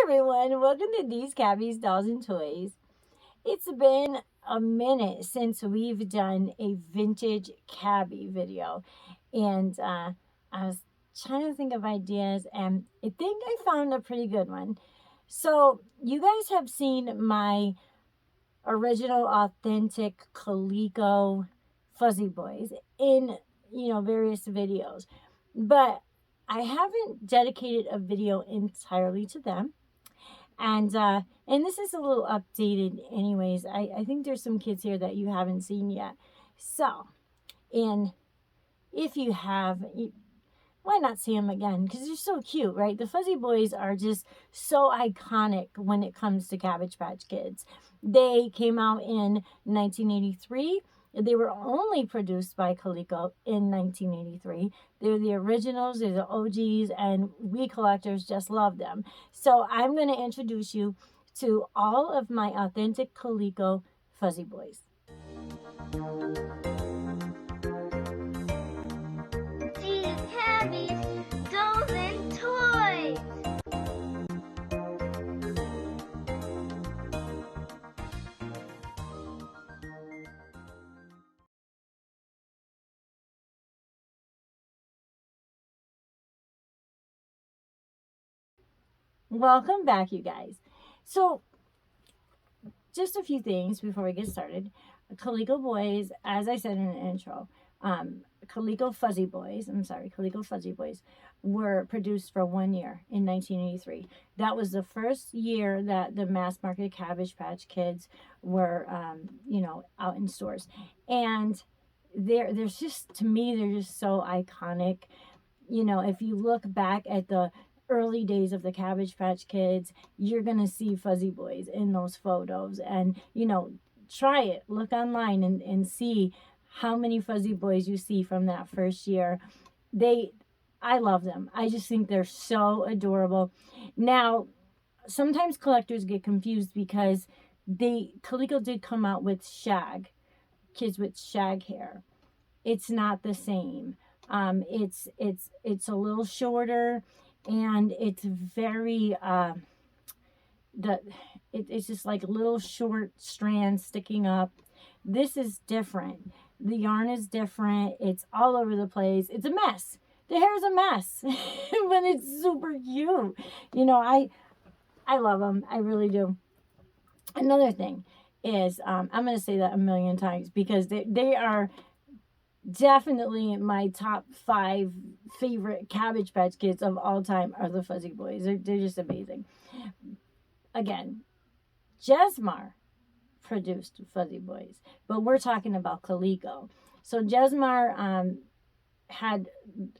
everyone, welcome to These Cabbies, Dolls, and Toys. It's been a minute since we've done a vintage cabbie video, and I was trying to think of ideas, and I think I found a pretty good one. So, you guys have seen my original, authentic Coleco Fuzzy Boys in various videos, but I haven't dedicated a video entirely to them. And this is a little updated anyways. I think there's some kids here that you haven't seen yet. So, and if you have, why not see them again? Because they're so cute, right? The Fuzzy Boys are just so iconic when it comes to Cabbage Patch Kids. They came out in 1983. They were only produced by Coleco in 1983. They're the originals, they're the OGs, and we collectors just love them. So I'm going to introduce you to all of my authentic Coleco Fuzzy Boys. These Cabbies, dolls, and toys. Welcome back, you guys. So, just a few things before we get started. Coleco Boys, as I said in the intro, Coleco Fuzzy Boys were produced for 1 year in 1983. That was the first year that the mass market Cabbage Patch Kids were, out in stores. And there's just, to me, they're just so iconic. If you look back at the early days of the Cabbage Patch Kids, you're going to see Fuzzy Boys in those photos. And, try it. Look online and see how many Fuzzy Boys you see from that first year. I love them. I just think they're so adorable. Now, sometimes collectors get confused because Coleco did come out with shag, kids with shag hair. It's not the same. It's a little shorter, and it's very it's just like little short strands sticking up. This is different. The yarn is different. It's all over the place. It's a mess. The hair is a mess, but it's super cute. I love them. I really do. Another thing is, I'm going to say that a million times because they are definitely my top 5 favorite Cabbage Patch Kids of all time are the Fuzzy Boys. They're just amazing. Again, Jesmar produced Fuzzy Boys, but we're talking about Coleco. So Jesmar had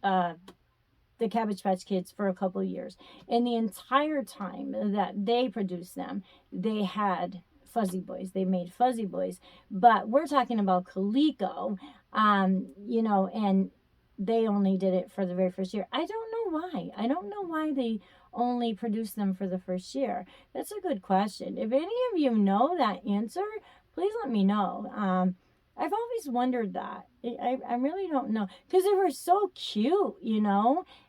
the Cabbage Patch Kids for a couple years, and the entire time that they produced them, they had Fuzzy Boys. They made Fuzzy Boys, but we're talking about Coleco, and they only did it for the very first year. I don't know why. I don't know why they only produced them for the first year. That's a good question. If any of you know that answer, please let me know. I've always wondered that. I really don't know, because they were so cute,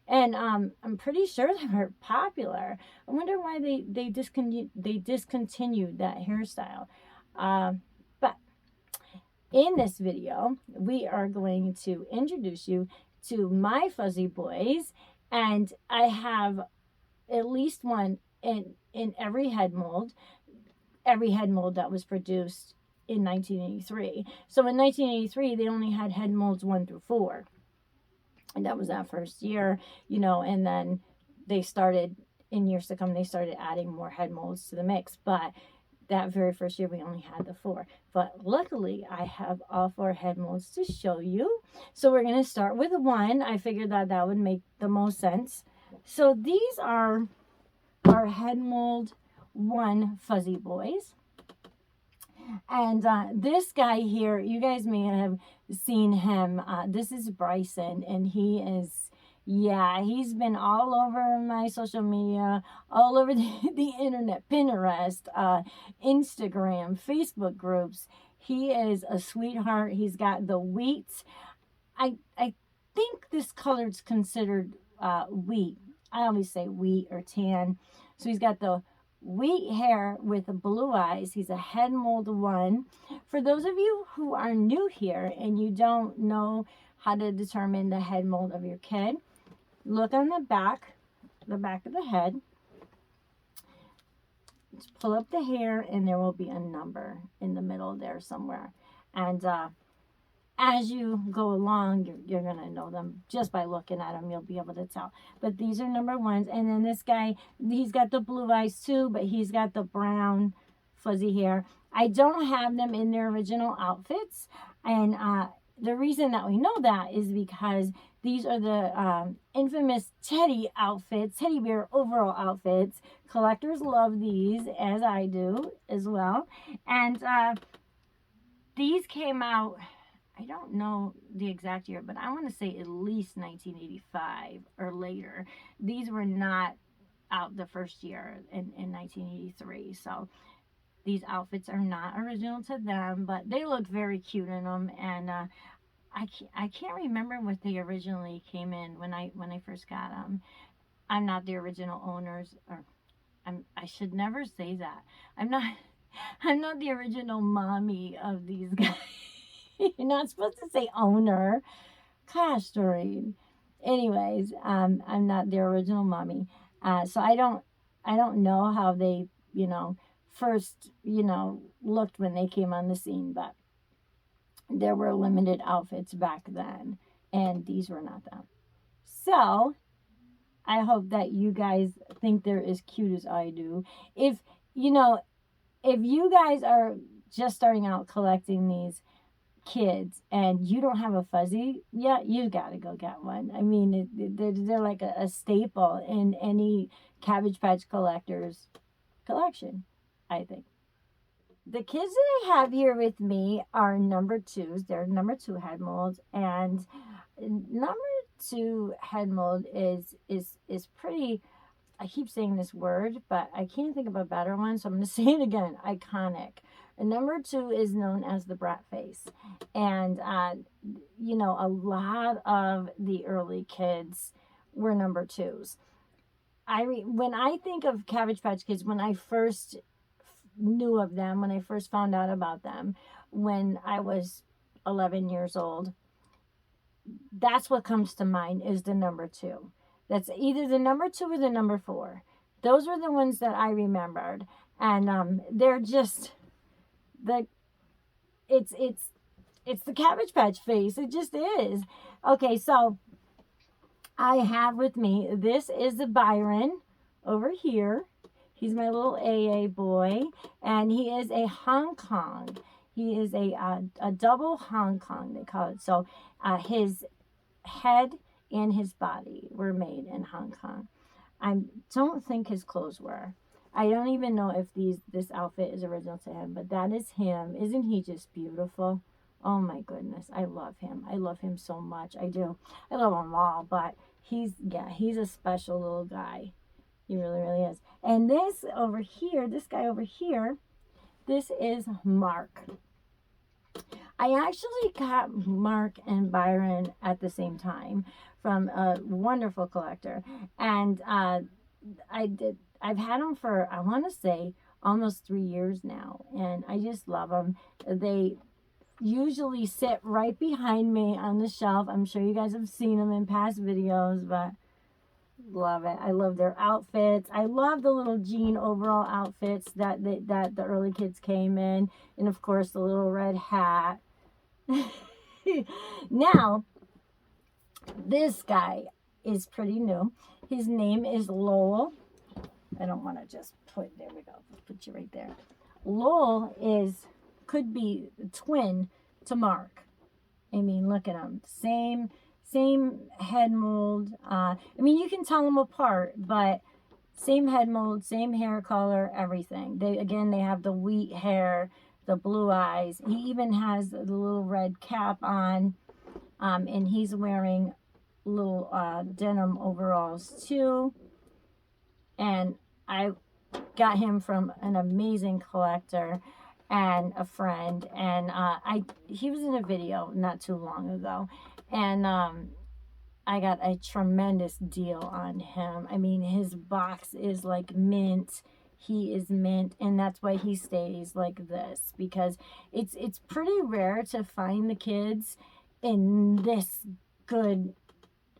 and I'm pretty sure they were popular. I wonder why they discontinued that hairstyle. But in this video, we are going to introduce you to my Fuzzy Boys, and I have at least one in every head mold that was produced in 1983. So in 1983, they only had head molds 1 through 4. And that was that first year, and then they started, in years to come, they started adding more head molds to the mix. But that very first year, we only had the 4. But luckily, I have all 4 head molds to show you. So we're going to start with 1. I figured that would make the most sense. So these are our head mold 1 Fuzzy Boys. And this guy here, you guys may have seen him. This is Bryson, and he's been all over my social media, all over the internet, Pinterest, Instagram, Facebook groups. He is a sweetheart. He's got the wheat. I think this color is considered wheat. I always say wheat or tan. So he's got the wheat hair with the blue eyes. He's a head mold one. For those of you who are new here and you don't know how to determine the head mold of your kid, look on the back of the head. Just pull up the hair and there will be a number in the middle there somewhere. And as you go along, you're going to know them just by looking at them. You'll be able to tell. But these are number ones. And then this guy, he's got the blue eyes too, but he's got the brown fuzzy hair. I don't have them in their original outfits. And the reason that we know that is because these are the infamous teddy outfits, teddy bear overall outfits. Collectors love these, as I do as well. And these came out, I don't know the exact year, but I want to say at least 1985 or later. These were not out the first year in 1983. So these outfits are not original to them, but they look very cute in them. And I can't remember what they originally came in when I first got them. I'm not the original owners, or I should never say that. I'm not the original mommy of these guys. You're not supposed to say owner. Gosh, Doreen. Anyways, I'm not the original mommy. So I don't know how they, first, looked when they came on the scene, but there were limited outfits back then, and these were not them. So I hope that you guys think they're as cute as I do. If you guys are just starting out collecting these kids and you don't have a fuzzy, yeah, you gotta go get one. I mean, they're like a staple in any Cabbage Patch collector's collection, I think. The kids that I have here with me are number twos. They're number two head molds, and number two head mold is pretty. I keep saying this word, but I can't think of a better one, so I'm going to say it again. Iconic. And number two is known as the Brat Face, and a lot of the early kids were number twos. When I think of Cabbage Patch Kids, when I first knew of them, when I first found out about them, when I was 11 years old, that's what comes to mind is the number two. That's either the number two or the number four. Those were the ones that I remembered, and they're just it's the Cabbage Patch face. It just is. Okay, so I have with me, this is the Byron over here. He's my little AA boy, and he is a Hong Kong. He is a double Hong Kong, they call it. So his head and his body were made in Hong Kong. I don't think his clothes were. I don't even know if this outfit is original to him, but that is him. Isn't he just beautiful? Oh my goodness, I love him. I love him so much. I do. I love them all, but he's a special little guy. He really, really is. And this guy over here, this is Mark. I actually got Mark and Byron at the same time from a wonderful collector. And I've had them for, I want to say, almost 3 years now. And I just love them. They usually sit right behind me on the shelf. I'm sure you guys have seen them in past videos, but love it. I love their outfits. I love the little jean overall outfits that the early kids came in, and of course the little red hat. Now, this guy is pretty new. His name is Lowell. I don't want to just there we go. Put you right there. Lowell could be the twin to Mark. I mean, look at him. Same head mold. I mean, you can tell them apart, but same head mold, same hair color, everything. They have the wheat hair, the blue eyes. He even has the little red cap on, and he's wearing little denim overalls too. And I got him from an amazing collector and a friend, and he was in a video not too long ago, and I got a tremendous deal on him. I mean, his box is like mint. He is mint, and that's why he stays like this, because it's pretty rare to find the kids in this good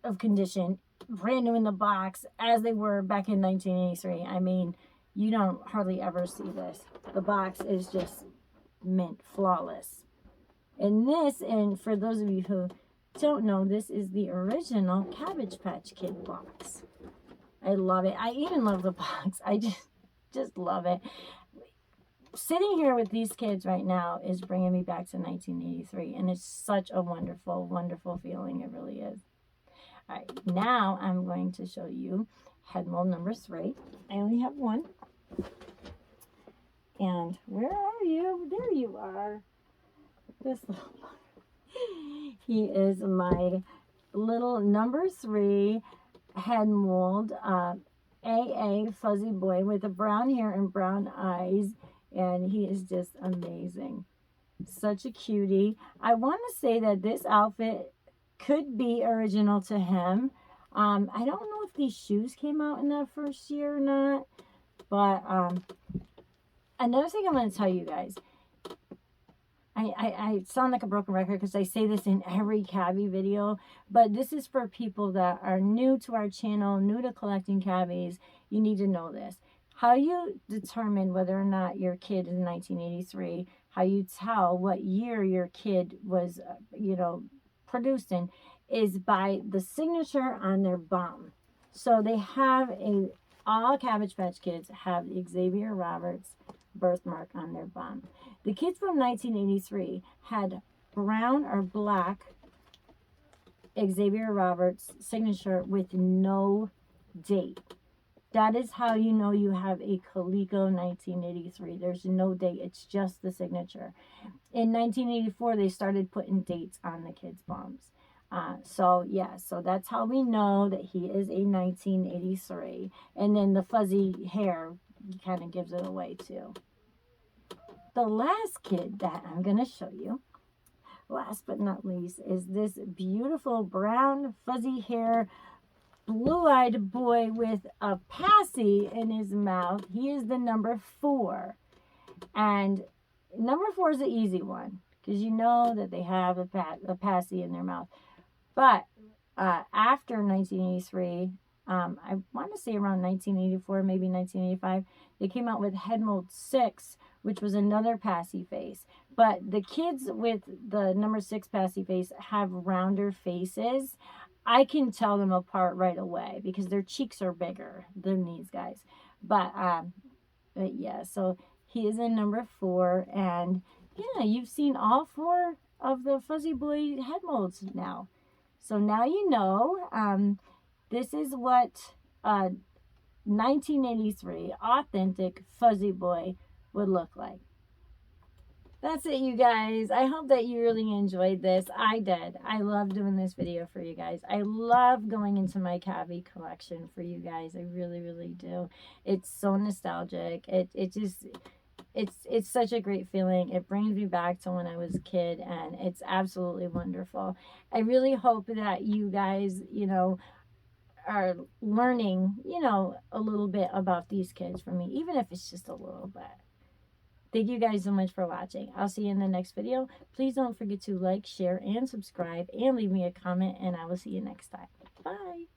of condition, brand new in the box, as they were back in 1983. I mean, you don't hardly ever see this. The box is just mint, flawless. And this, and for those of you who don't know, this is the original Cabbage Patch Kid box. I love it. I even love the box. I just love it. Sitting here with these kids right now is bringing me back to 1983, and it's such a wonderful, wonderful feeling. It really is. All right, now I'm going to show you head mold number 3. I only have one. And where are you? There you are. This little he is my little number 3 head mold AA fuzzy boy with the brown hair and brown eyes, and he is just amazing. Such a cutie. I want to say that this outfit could be original to him. I don't know if these shoes came out in that first year or not, but another thing I'm going to tell you guys, I sound like a broken record because I say this in every Cabbie video, but this is for people that are new to our channel, new to collecting Cabbies. You need to know this. How you determine whether or not your kid is 1983, how you tell what year your kid was, produced in, is by the signature on their bum. So they have all Cabbage Patch Kids have the Xavier Roberts birthmark on their bum. The kids from 1983 had brown or black Xavier Roberts signature with no date. That is how you know you have a Coleco 1983. There's no date. It's just the signature. In 1984, they started putting dates on the kids' bums. So that's how we know that he is a 1983. And then the fuzzy hair kind of gives it away too. The last kid that I'm going to show you, last but not least, is this beautiful brown fuzzy hair, blue-eyed boy with a passy in his mouth. He is the number 4. And number 4 is the easy one, because you know that they have a passy in their mouth. But after 1983, I want to say around 1984, maybe 1985, they came out with Head Mold 6, which was another passy face. But the kids with the number 6 passy face have rounder faces. I can tell them apart right away because their cheeks are bigger than these guys. But yeah, so he is in number 4. And yeah, you've seen all 4 of the Fuzzy Boy head molds now. So now you know, this is what 1983 authentic Fuzzy Boy would look like. That's it, you guys. I hope that you really enjoyed this. I did. I love doing this video for you guys. I love going into my Cabbie collection for you guys. I really, really do. It's so nostalgic. It's such a great feeling. It brings me back to when I was a kid, and it's absolutely wonderful. I really hope that you guys, are learning, a little bit about these kids from me, even if it's just a little bit. Thank you guys so much for watching. I'll see you in the next video. Please don't forget to like, share, and subscribe, and leave me a comment, and I will see you next time. Bye.